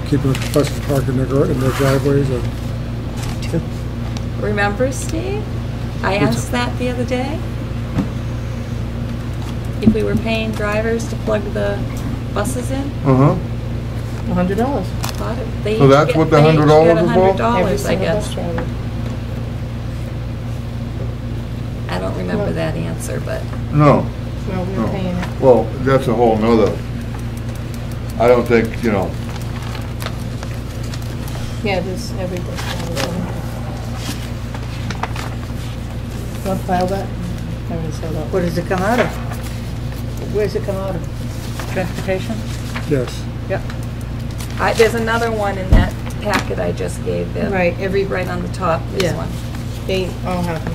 keeping the buses parked in their driveways? Or? Remember, Steve? I asked that the other day. If we were paying drivers to plug the buses in. $100. So that's what the $100 is for? $100, I guess. I don't remember that answer, but. No. No, we were paying it. Well, that's a whole nother. I don't think, you know. Yeah, there's every bus. Want to file that? What does it come out of? Where's it come out of? Transportation? Yes. Yep. There's another one in that packet I just gave them. Right, right on the top, this one. They all have them.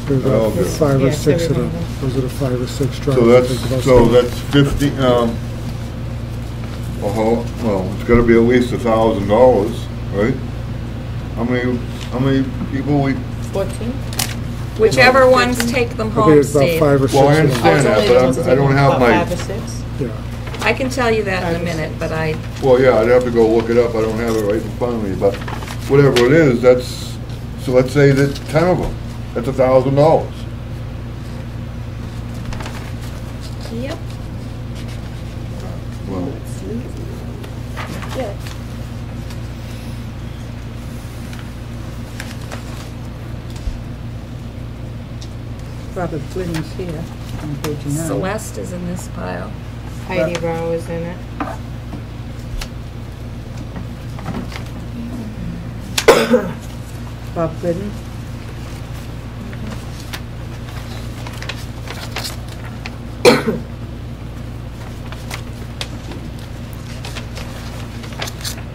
There's Oh, about 5 or yes, 6 of them. everyone. Those are the 5 or 6 drivers. So that's 50. Well, it's got to be at least $1,000, right? How many people we? 14? Whichever ones take them I think home, it's about Steve. 5 or 6 Well, I of them. understand that, but I don't have my. 5 or 6. Yeah. I can tell you that in a minute, but Well, yeah, I'd have to go look it up. I don't have it right in front of me, but whatever it is, that's. So let's say that 10 of them. That's $1,000. Yep. Well, Yeah. Robert Flitting's here on page 9. Celeste is in this pile. Heidi Rao is in it. Bob Glidden.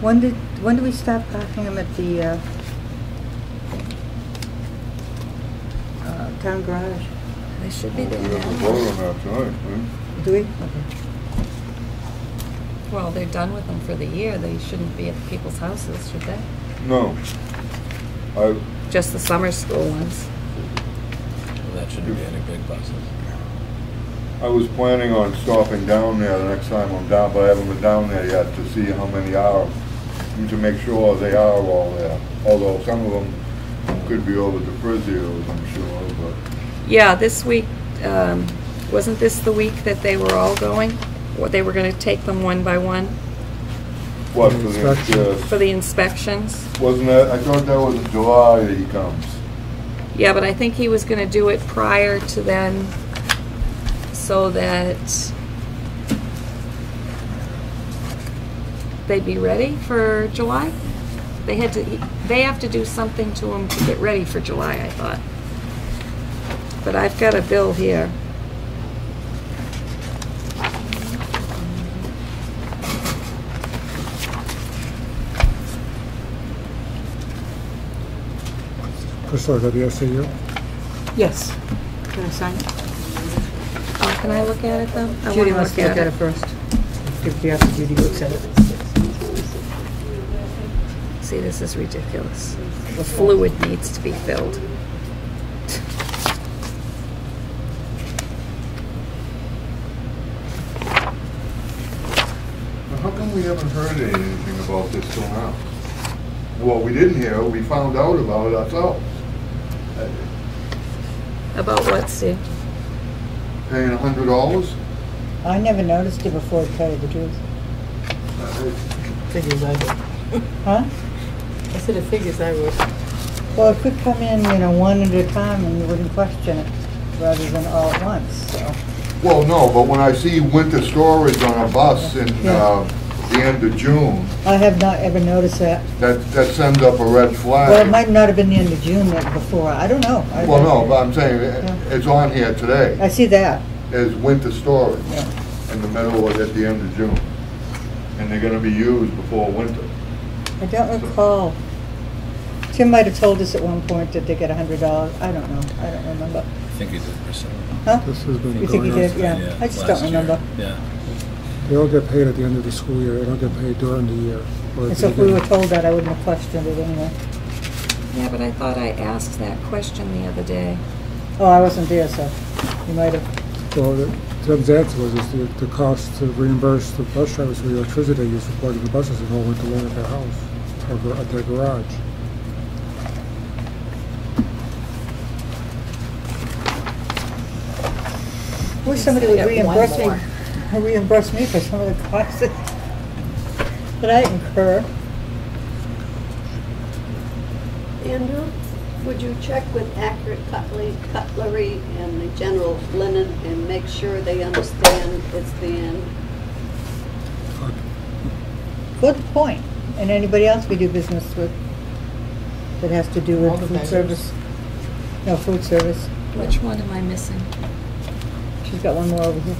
When did we stop parking them at the town garage? They should be we have to there. vote on that tonight, right? Do we? Okay. Well, they're done with them for the year. They shouldn't be at people's houses, should they? No. Just the summer school ones. Well, that shouldn't be any big buses. I was planning on stopping down there the next time I'm down, but I haven't been down there yet to see how many are, and to make sure they are all there. Although some of them could be over to Frizzio's, I'm sure, but. Yeah, this week, wasn't this the week that they were all going? Or they were going to take them one by one What, for the, for the inspections? wasn't that, I thought that was in July that he comes. Yeah, but I think he was going to do it prior to then, so that they'd be ready for July. They have to do something to them to get ready for July, I thought. But I've got a bill here. Priscilla, is that the SAU? Yes. Can I sign it? Oh, can I look at it though? I Judy wanna wants to look at it first. If you have Judy looks at it. See, this is ridiculous. The fluid needs to be filled. How come we haven't heard anything about this till now? Well, we didn't hear, we found out about it ourselves. About what, Steve? Paying $100? I never noticed it before, to tell you the truth. Figures I would. Huh? I said the figures I would. Well, it could come in, one at a time and you wouldn't question it, rather than all at once, so. Well, no, but when I see winter storage on a bus in Yeah. the end of June, I have not ever noticed that. that sends up a red flag. Well, it might not have been the end of June like before, I don't know. Well, no, but I'm saying, it's on here today, I see that. as winter storage Yeah. in the middle or at the end of June. And they're gonna be used before winter. I don't recall. Tim might have told us at one point that they get $100. I don't know. I don't remember. I think he did Priscilla. Huh? This has been You think he going on. did? Yeah. I just don't last year. remember. Yeah. They all get paid at the end of the school year. They don't get paid during the year. Or at And the so if we were beginning. told that, I wouldn't have questioned it anyway. Yeah, but I thought I asked that question the other day. Oh, I wasn't there, so you might have. Well, Tim's answer was is the cost to reimburse the bus drivers for the electricity they use for plugging the buses and all went to loan at their house, or at their garage. Wish somebody would I got one reimburse me for some of the costs that I incur. Andrew, would you check with Accurate Cutlery and the general linen and make sure they understand it's the end? Good point. And anybody else we do business with that has to do All with the food vendors. service? No, food service. Which one am I missing? She's got one more over here.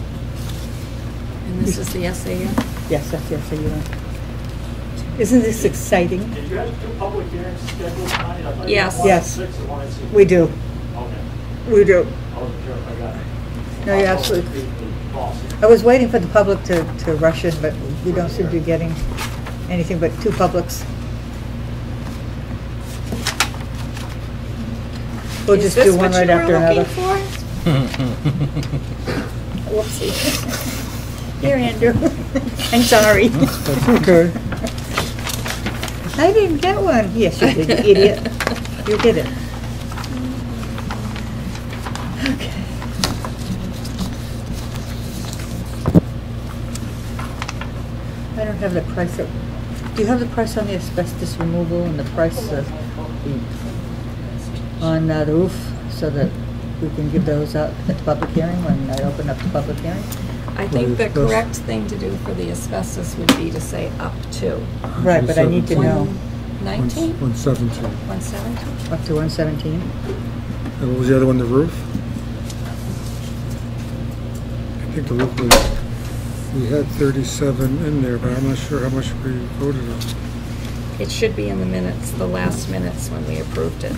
And this is the SAU? Yes, that's yes, so you know. Isn't this exciting? Did you have 2 public hearings scheduled tonight? I thought you Yes. had one at Yes. 6 and one at 6. We do. Okay. We do. I wasn't sure if I got it. No, you're absolutely. The policy. I was waiting for the public to rush in, but we don't seem to be getting anything but 2 publics. We'll just do one right after another. Whoopsie. Here, Andrew. I'm sorry. That's okay. I didn't get one. Yes, you did, you idiot. You did it. Okay. I don't have the price of, do you have the price on the asbestos removal and the price on the roof so that we can give those out at the public hearing when I open up the public hearing? I think the Asbestos. correct thing to do for the asbestos would be to say up to. Right, but I need to know. 119? 117. 117? Up to 117? And what was the other one, the roof? I think the roof was, we had 37 in there, but I'm not sure how much we voted on. It should be in the minutes, the last minutes when we approved it,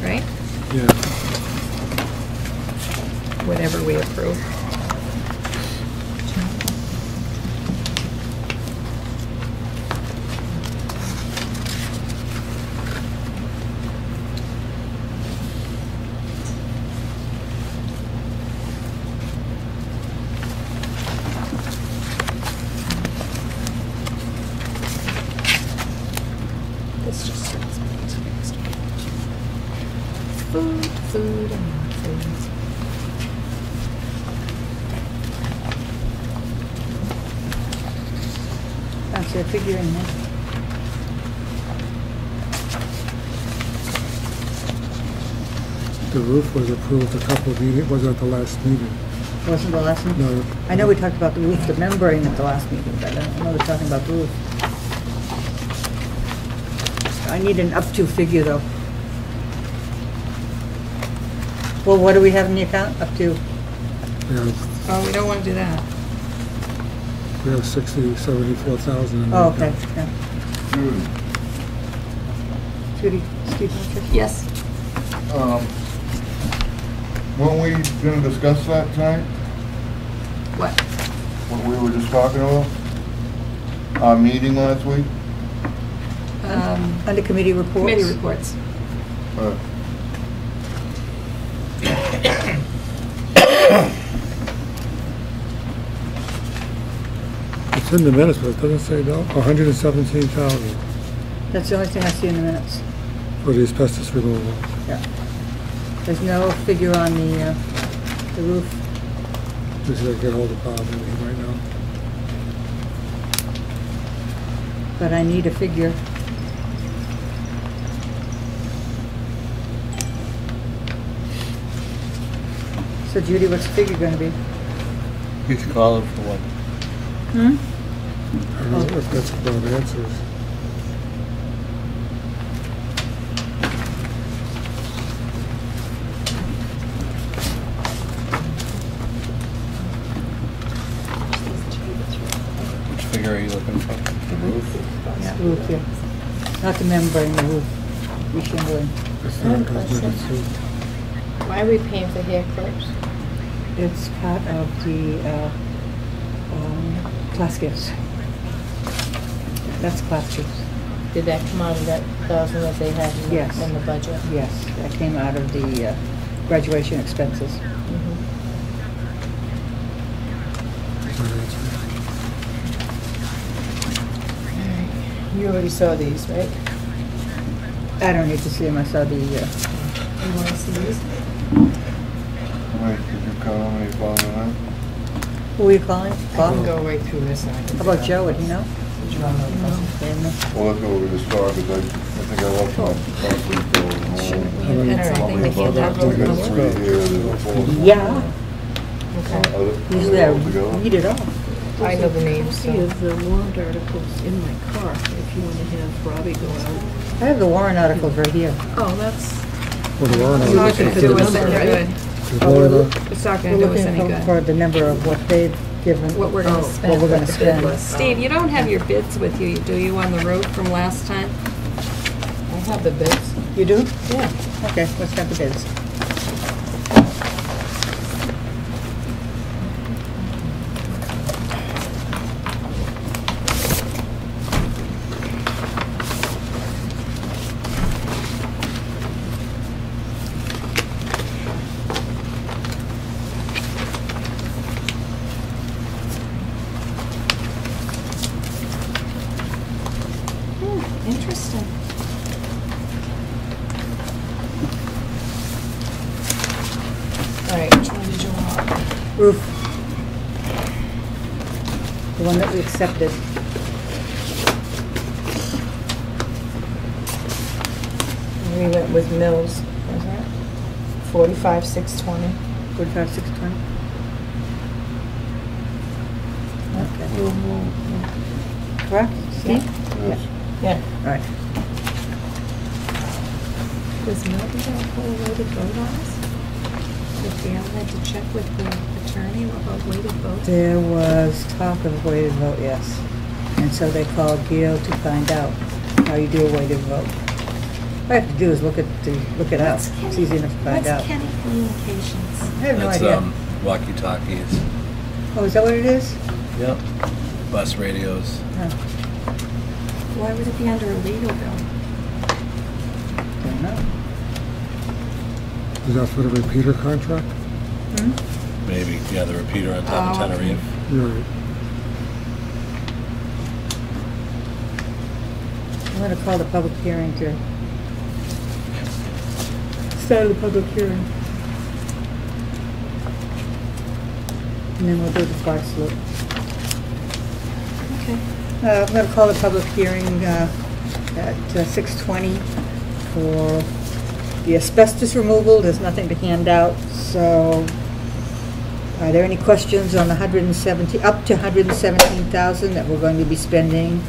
right? Yeah. Whatever we approved. This just starts me to next week. Food, and more food. That's a figure in there. The roof was approved a couple of meetings, wasn't at the last meeting. Wasn't the last one? No. I know we talked about the roof, the membrane at the last meeting, but I don't know we're talking about the roof. I need an up-to figure, though. Well, what do we have in the account? Up to? Yeah, Oh, we don't want to do that. we have 74,000 in the Oh, okay. account. Yeah. Judy, Steve, what's your- Yes. Weren't we gonna discuss that tonight? What? What we were just talking about? Our meeting last week? Under committee reports? Committee reports. Uh, It's in the minutes, but it doesn't say, no, 117,000 That's the only thing I see in the minutes. for the asbestos removal. Yeah. There's no figure on the roof. Just gotta get hold of Bob maybe right now. But I need a figure. So Judy, what's the figure gonna be? He's calling for one. Hmm? I don't know if that's what Bob answers. Which figure are you looking for? The roof? Yeah, roof, yeah. Not the membrane, the roof. Reshingling. That's not those minutes, too. Why are we paying for hair clips? It's part of the class gifts. That's class gifts. Did that come out of that 1,000 that they had in Yes. in the budget? Yes, that came out of the graduation expenses. Mhm. not answering. You already saw these, right? I don't need to see them, I saw the, You want to see these? Wait, did you count how many falling tonight? who are you calling? I can Bob? go right through this and I can. How about Joe, would he know? Did you want to know? Well, let's go over this start, because I think I left my concrete bill at home. That's something they can't have We got those three here, there's a fourth. Yeah, Okay. usually I read it all. I know the names, so. Copy of the warrant articles in my car, if you want to have Robbie go out. I have the warrant articles right here. Oh, that's, Well, the warrant It's not articles gonna are do good. us any good. There's more than a- It's not We're gonna do us any looking for good. the number of what they've given. What we're gonna what spend, we're what gonna the bid spend. was. Steve, you don't have your bids with you, do you, on the road from last time? I have the bids. You do? Yeah. Okay, let's have the bids. Interesting. All right, which one did you want? Roof. The one that we accepted. We went with Mills, was that? 45,620. 45,620. Okay. We'll move. Correct, Steve? Yes. Yeah. All right. Was Milton gonna pull a weighted vote on us? If we had to check with the attorney about weighted votes? There was talk of a weighted vote, yes. And so they called Gio to find out how you do a weighted vote. All I have to do is look it up. It's easy enough to find out. What's Kenny Communications? I have no That's, idea. walkie-talkies. Oh, is that what it is? Yep. Bus radios. Oh, Why would it be under a legal bill? don't know. Is that for the repeater contract? Hmm? Maybe, yeah, the repeater on top of Oh, okay. Tenerife. Right. I'm gonna call the public hearing to start the public hearing. And then we'll do the fire slope. Okay. I'm going to call the public hearing at 6:20 for the asbestos removal. There's nothing to hand out, so are there any questions on the up to 117,000 that we're going to be spending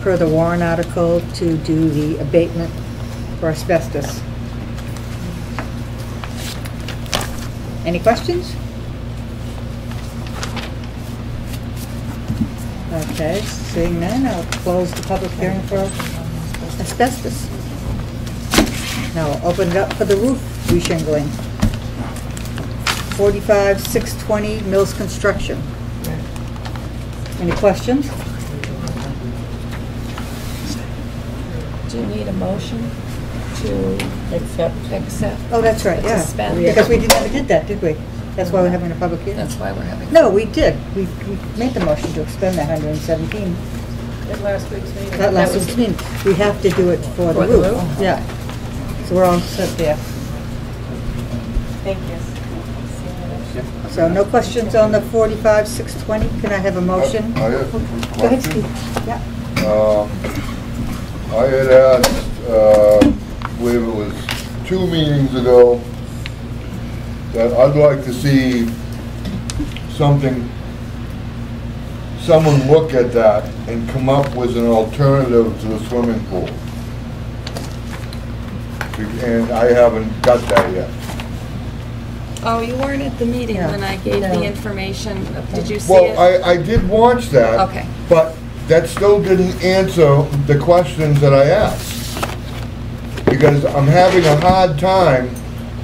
per the warrant article to do the abatement for asbestos? Any questions? Okay, seeing none, I'll close the public hearing for asbestos. Now I'll open it up for the roof reshingling. 45,620 Mills Construction. Any questions? Do you need a motion to accept? Oh, that's right, yeah. Suspend. Because we never did that, did we? That's why we're having a public hearing. That's why we're having. No, we did. We made the motion to expend that 117. At last week's meeting. That last week's meeting. We have to do it for the For the roof. roof? Yeah. So we're all set there. Thank you. So no questions on the 45,620? Can I have a motion? I have a Go ahead, question. Steve. Yeah. I had asked, I believe it was 2 meetings ago, that I'd like to see someone look at that and come up with an alternative to the swimming pool. And I haven't got that yet. Oh, you weren't at the meeting No. when I gave No. the information. Did you see it? Well, I did watch that. Okay. But that still didn't answer the questions that I asked. Because I'm having a hard time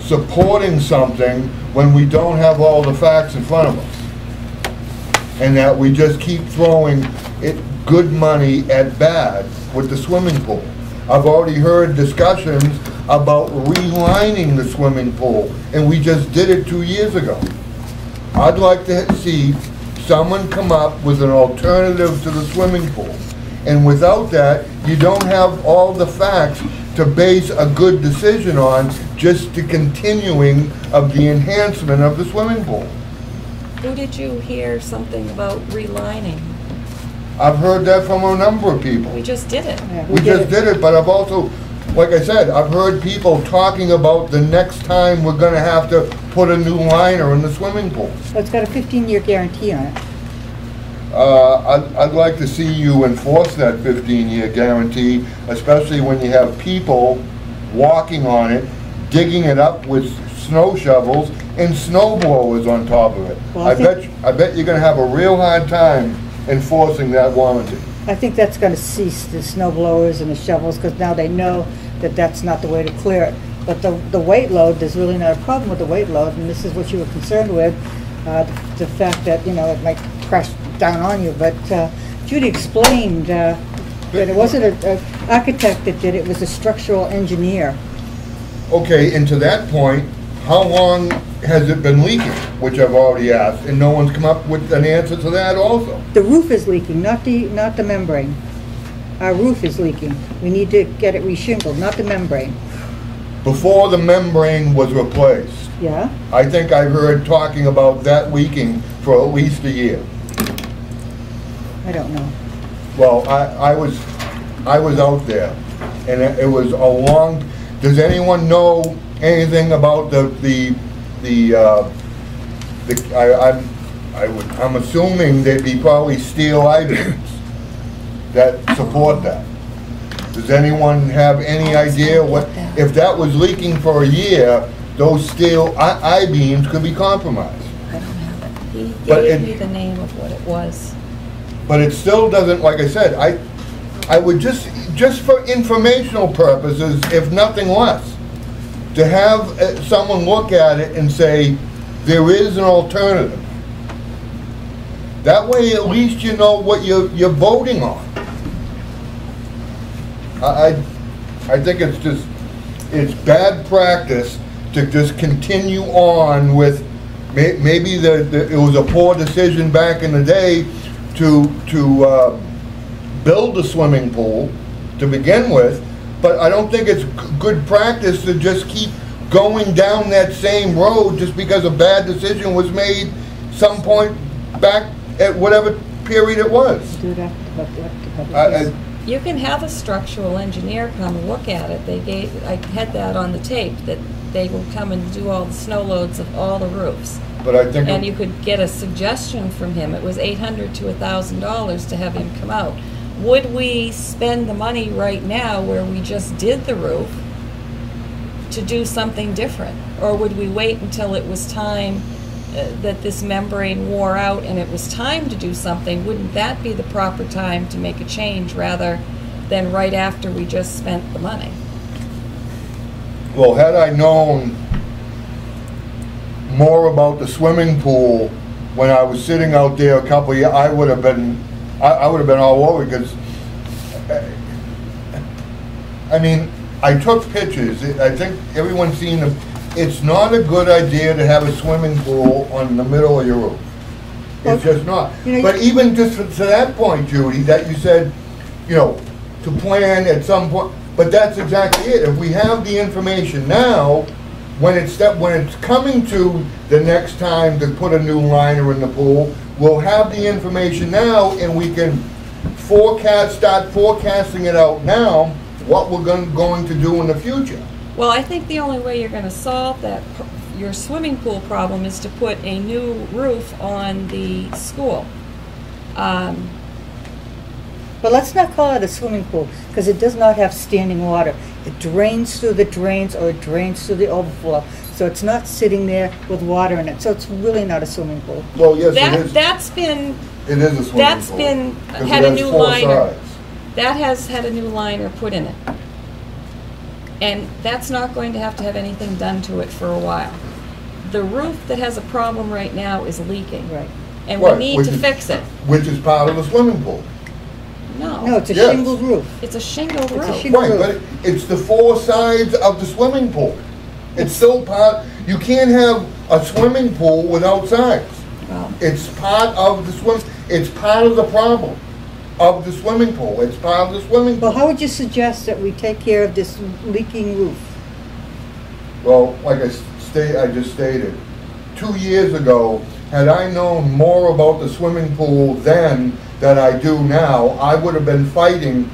supporting something when we don't have all the facts in front of us. And that we just keep throwing good money at bad with the swimming pool. I've already heard discussions about relining the swimming pool, and we just did it 2 years ago. I'd like to see someone come up with an alternative to the swimming pool. And without that, you don't have all the facts to base a good decision on, just the continuing of the enhancement of the swimming pool. Who did you hear something about relining? I've heard that from a number of people. We just did it. Yeah, We just did it, but I've also, like I said, I've heard people talking about the next time we're gonna have to put a new liner in the swimming pool. Well, it's got a 15-year guarantee on it. I'd like to see you enforce that 15-year guarantee, especially when you have people walking on it, digging it up with snow shovels and snow blowers on top of it. Well, I bet you're gonna have a real hard time enforcing that warranty. I think that's going to cease, the snow blowers and the shovels, because now they know that that's not the way to clear it. But the weight load, there's really not a problem with the weight load, and this is what you were concerned with, the fact that, you know, it might crash down on you. But Judy explained that it wasn't an architect that did it, it was a structural engineer. Okay, and to that point, how long has it been leaking? Which I've already asked, and no one's come up with an answer to that also. The roof is leaking, not the membrane. Our roof is leaking. We need to get it reshingled, not the membrane. Before the membrane was replaced, Yeah? I think I heard talking about that leaking for at least a year. I don't know. Well, I was out there, and it was a long, does anyone know anything about I'm assuming they'd be probably steel I-beams that support that. Does anyone have any idea what, if that was leaking for a year, those steel I-beams could be compromised? I don't have it. He But gave it- me the name of what it was. But it still doesn't, like I said, I would just for informational purposes, if nothing less, to have someone look at it and say, there is an alternative. That way, at least you know what you're voting on. I think it's bad practice to just continue on with, maybe it was a poor decision back in the day to build a swimming pool to begin with, but I don't think it's good practice to just keep going down that same road just because a bad decision was made some point back at whatever period it was. Do that to public. You can have a structural engineer come look at it. I had that on the tape, that they will come and do all the snow loads of all the roofs. But I think, And you could get a suggestion from him. It was $800 to $1,000 to have him come out. Would we spend the money right now where we just did the roof to do something different? Or would we wait until it was time that this membrane wore out and it was time to do something? Wouldn't that be the proper time to make a change rather than right after we just spent the money? well, had I known more about the swimming pool when I was sitting out there a couple of years, I would have been all over, because I mean, I took pictures. I think everyone's seen them. It's not a good idea to have a swimming pool on the middle of your roof. It's just not. But even just to that point, Judy, that you said, you know, to plan at some point, but that's exactly it. If we have the information now, when it's coming to the next time to put a new liner in the pool, we'll have the information now, and we can start forecasting it out now, what we're going to do in the future. Well, I think the only way you're going to solve your swimming pool problem is to put a new roof on the school. But let's not call it a swimming pool, because it does not have standing water. It drains through the drains, or it drains through the overflow. So it's not sitting there with water in it. So it's really not a swimming pool. Well, yes, it is. It is a swimming pool. Had a new liner. Sides. That has had a new liner put in it. And that's not going to have anything done to it for a while. The roof that has a problem right now is leaking. Right. And we need to fix it. Which is part of the swimming pool. No, it's a Yes. shingled roof. It's a shingled It's a roof. shingle- Right, but it's the four sides of the swimming pool. It's still part, you can't have a swimming pool without sides. Well, It's part of the it's part of the problem of the swimming pool. It's part of the swimming pool. Well, how would you suggest that we take care of this leaking roof? Well, like I just stated, 2 years ago, had I known more about the swimming pool then than I do now, I would have been fighting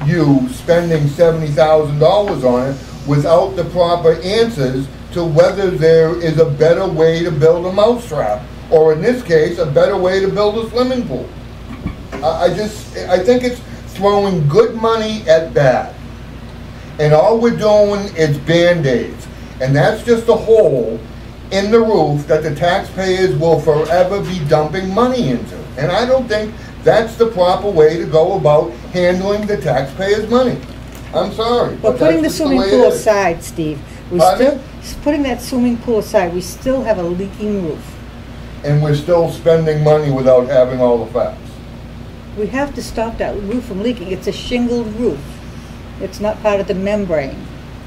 you spending $70,000 on it without the proper answers to whether there is a better way to build a mousetrap, or in this case, a better way to build a swimming pool. I think it's throwing good money at bad. And all we're doing is Band-Aids. And that's just a hole in the roof that the taxpayers will forever be dumping money into. And I don't think that's the proper way to go about handling the taxpayers' money. I'm sorry. Well, but putting the that's just swimming way pool it is. aside, Steve, Pardon? putting that swimming pool aside, we still have a leaking roof. And we're still spending money without having all the facts. We have to stop that roof from leaking. It's a shingled roof. It's not part of the membrane.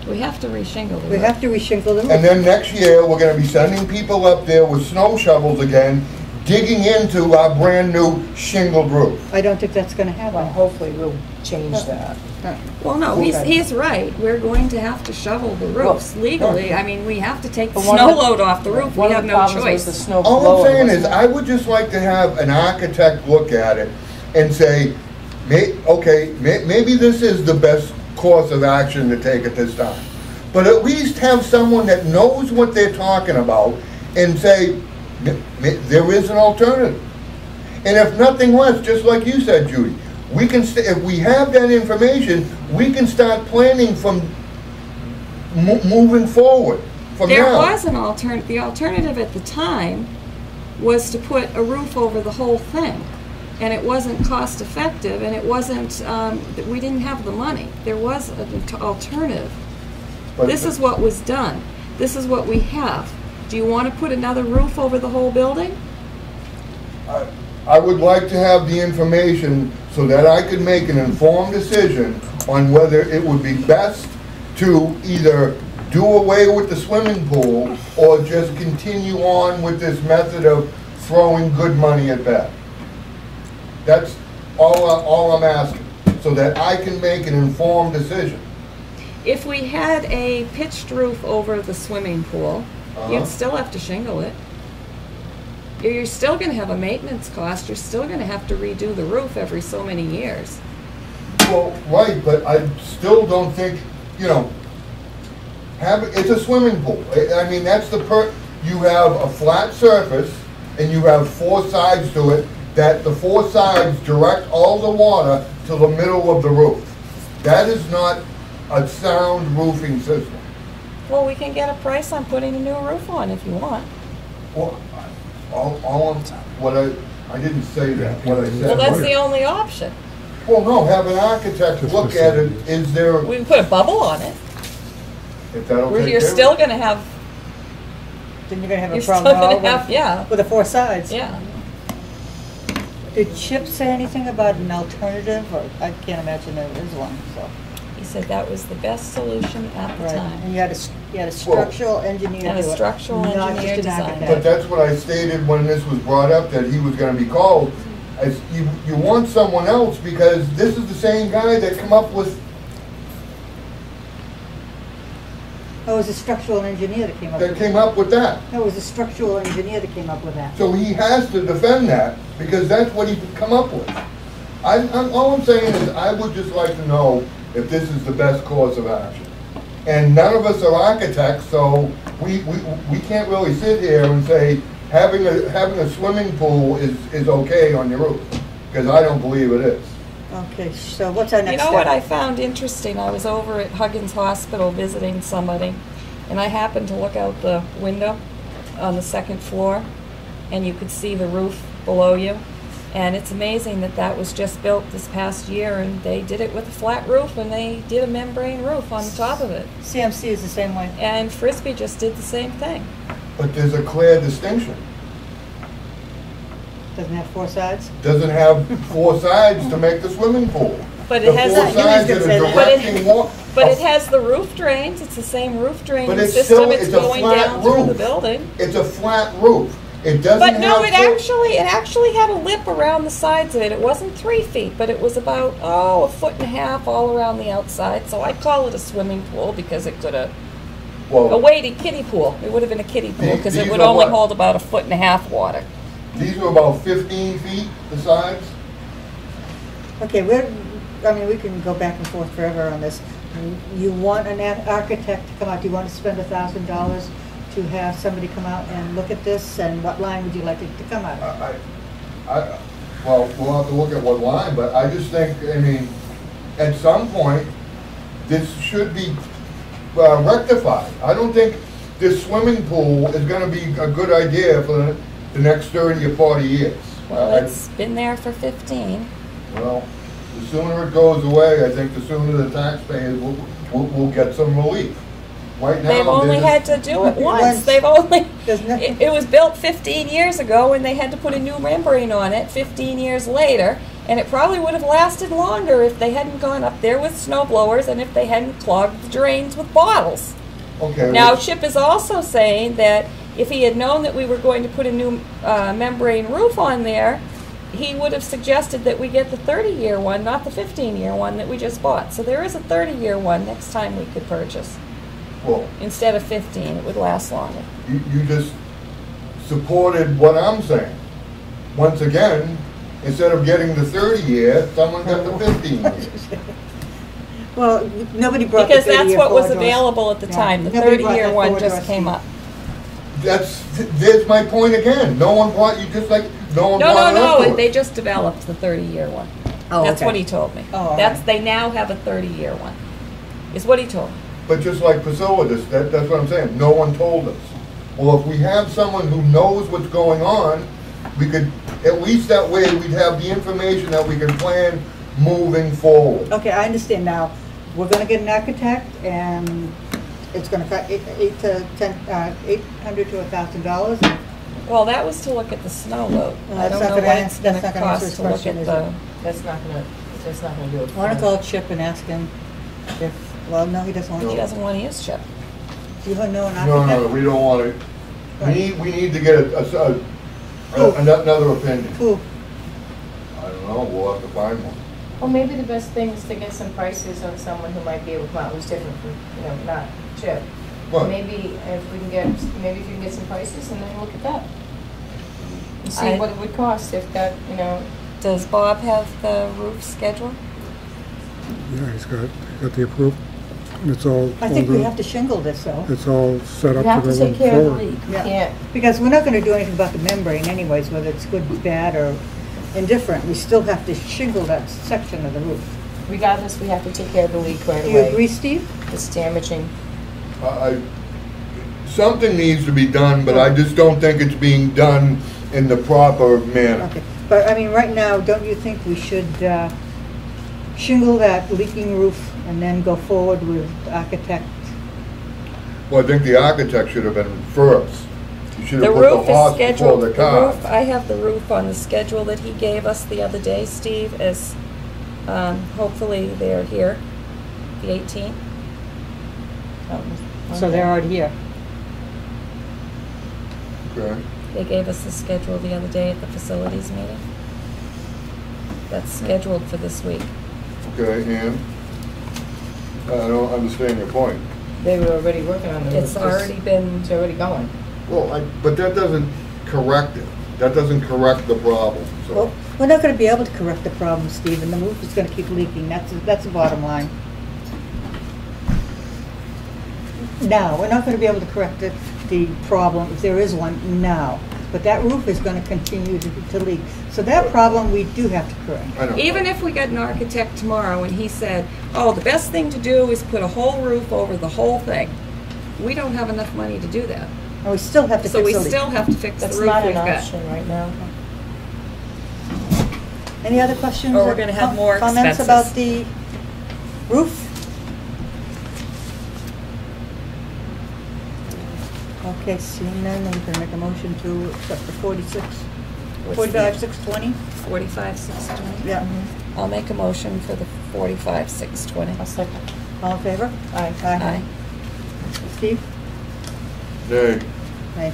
We have to reshingle the We roof. have to reshingle the roof. And then next year, we're gonna be sending people up there with snow shovels again, digging into our brand-new shingled roof. I don't think that's gonna Well, happen. hopefully we'll change that. Well, no, he's, Okay. he's right. We're going to have to shovel the roofs legally. I mean, we have to take the But one snow of the- load off the roof. We One of have the no problems with the choice. snow All blower I'm saying was- is, I would just like to have an architect look at it and say, maybe this is the best course of action to take at this time. But at least have someone that knows what they're talking about and say, there is an alternative. And if nothing less, just like you said, Judy, we can, if we have that information, we can start planning from moving forward from There now. was an alternative. The alternative at the time was to put a roof over the whole thing. And it wasn't cost effective, and it wasn't, we didn't have the money. There was an alternative. But This is what was done. This is what we have. Do you want to put another roof over the whole building? I would like to have the information so that I could make an informed decision on whether it would be best to either do away with the swimming pool or just continue on with this method of throwing good money at bad. That's all I'm asking, so that I can make an informed decision. If we had a pitched roof over the swimming pool, Uh-huh. you'd still have to shingle it. You're still going to have a maintenance cost. You're still going to have to redo the roof every so many years. Well, right, but I still don't think, you know, it's a swimming pool. I mean, that's you have a flat surface and you have four sides to it, that the four sides direct all the water to the middle of the roof. That is not a sound roofing system. Well, we can get a price on putting a new roof on if you want. Well, I didn't say that. What I said. Well, that's the only option. Well, no, have an architect Just look for at it. safety. Is there, We can put a bubble on it. if that'll Where take you're care of still it. going to have, Then you're gonna have you're a still problem going all to have, yeah, with the four sides. yeah. Did Chip say anything about an alternative, or I can't imagine there is one, so. He said that was the best solution at the Right, time. and you had a structural engineer do And it. a structural not just engineer an designed it. architect. But that's what I stated when this was brought up, that he was gonna be called. As you want someone else, because this is the same guy that come up with, Oh, it was a structural engineer that came up with that it. came up with that. No, it was a structural engineer that came up with that. So he has to defend that, because that's what he could come up with. All I'm saying is, I would just like to know if this is the best course of action. And none of us are architects, so we can't really sit here and say, having a swimming pool is okay on your roof, because I don't believe it is. Okay, so what's our You next know step? what I found interesting? I was over at Huggins Hospital visiting somebody, and I happened to look out the window on the second floor, and you could see the roof below you. And it's amazing that that was just built this past year, and they did it with a flat roof, and they did a membrane roof on the top of it. CMC is the same way. And Frisbee just did the same thing. But there's a clear distinction. Doesn't have four sides. Doesn't have four sides to make the swimming pool. But The it has four that- sides Jimmy's that gonna are say that. But it- directing water. But it has the roof drains. It's the same roof But draining it's system. still- It's it's a going flat down through the roof. building. It's a flat roof. It doesn't But no, have it actually had a lip around the sides of it. It wasn't 3 feet, but it was about, a foot and a half all around the outside. So I'd call it a swimming pool because it could have, well, a wading kiddie pool. It would have been a kiddie pool because it These would are only what? hold about a foot and a half water. these are about 15 feet, the sides. Okay, we can go back and forth forever on this. You want an architect to come out, do you want to spend $1,000 to have somebody come out and look at this, and what line would you like it to come out of? Well, we'll have to look at what line, but I just think, I mean, at some point, this should be rectified. I don't think this swimming pool is gonna be a good idea for the next 30 or 40 years. Well, it's been there for 15. Well, the sooner it goes away, I think the sooner the taxpayers will get some relief. Right now, They've only they're had just- to do it Once. once. They've only, There's nothing- it was built 15 years ago and they had to put a new membrane on it 15 years later. And it probably would have lasted longer if they hadn't gone up there with snow blowers and if they hadn't clogged the drains with bottles. Okay. Now, well, Chip is also saying that if he had known that we were going to put a new membrane roof on there, he would have suggested that we get the 30-year one, not the 15-year one that we just bought. So there is a 30-year one next time we could purchase. well, Instead of 15, it would last longer. you just supported what I'm saying. Once again, instead of getting the 30-year, someone got the 15-year. Well, nobody brought the 30-year Because that's what was forward to us. available at the Yeah. time. The Nobody brought 30-year that one forward to just us, came Steve. up. There's my point again. No one brought, you just like, no one brought it up to us. They just developed the 30-year one. Oh, That's okay. what he told me. Oh, all That's, right. they now have a 30-year one, is what he told me. But just like Priscilla, that's what I'm saying. No one told us. Well, if we have someone who knows what's going on, we could, at least that way, we'd have the information that we can plan moving forward. Okay, I understand now. We're gonna get an architect, and it's gonna cost $800 to $1,000. Well, that was to look at the snow load. Well, I that's don't not know gonna what ans- it's gonna that's not gonna answer cost his to look question, at is the, it? That's not gonna do it. I wanna call Chip and ask him if, well, no, he doesn't want he to. doesn't want to use Chip. Do you know an No, architect? we don't want it. We need to get another opinion. Who? I don't know, we'll have to find one. Well, maybe the best thing is to get some prices on someone who might be able to come out who's different from, not Chip. What? Maybe if you can get some prices and then look at that. And see I- what it would cost if that, Does Bob have the roof schedule? Yeah, he's got the approval. It's all. I think we have to shingle this, though. It's all set you up have to to go take care of the forward. leak. You Yeah. can't. Because we're not gonna do anything about the membrane anyways, whether it's good, bad, or indifferent. We still have to shingle that section of the roof. Regardless, we have to take care of the leak right Do away. you agree, Steve? It's damaging. Something needs to be done, but I just don't think it's being done in the proper manner. Okay, but I mean, right now, don't you think we should shingle that leaking roof and then go forward with the architect? Well, I think the architect should have been first. You should The have put the roof is horse before scheduled, the the car. roof, I have the roof on the schedule that he gave us the other day, Steve, as, hopefully they're here, the 18th. So they're already here. Okay. They gave us the schedule the other day at the facilities meeting. That's scheduled for this week. Okay, and I don't understand your point. They were already working on the roof. It's already been, It's already going. Well, but that doesn't correct it. That doesn't correct the problem, Well, so. we're not gonna be able to correct the problem, Steve, and the roof is gonna keep leaking. That's the bottom line. Now, we're not gonna be able to correct the problem, if there is one, now. But that roof is gonna continue to leak. So that problem, we do have to correct. I know. even if we got an architect tomorrow and he said, oh, the best thing to do is put a whole roof over the whole thing, we don't have enough money to do that. And we still have to So fix we the leak. still have to fix the That's roof not we've an got. option right now. Any other questions? Or we're gonna have more Comments expenses. about the roof? Okay, seeing none, then we can make a motion to accept the 45,620? 45,620? Yeah. I'll make a motion for the 45,620. I'll second. All in favor? Aye. Steve? Nay. Aye.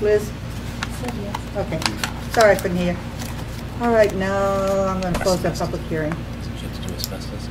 Liz? said yes. Okay, sorry I couldn't hear. All right, now I'm going to close that public hearing. Does it have to do asbestos?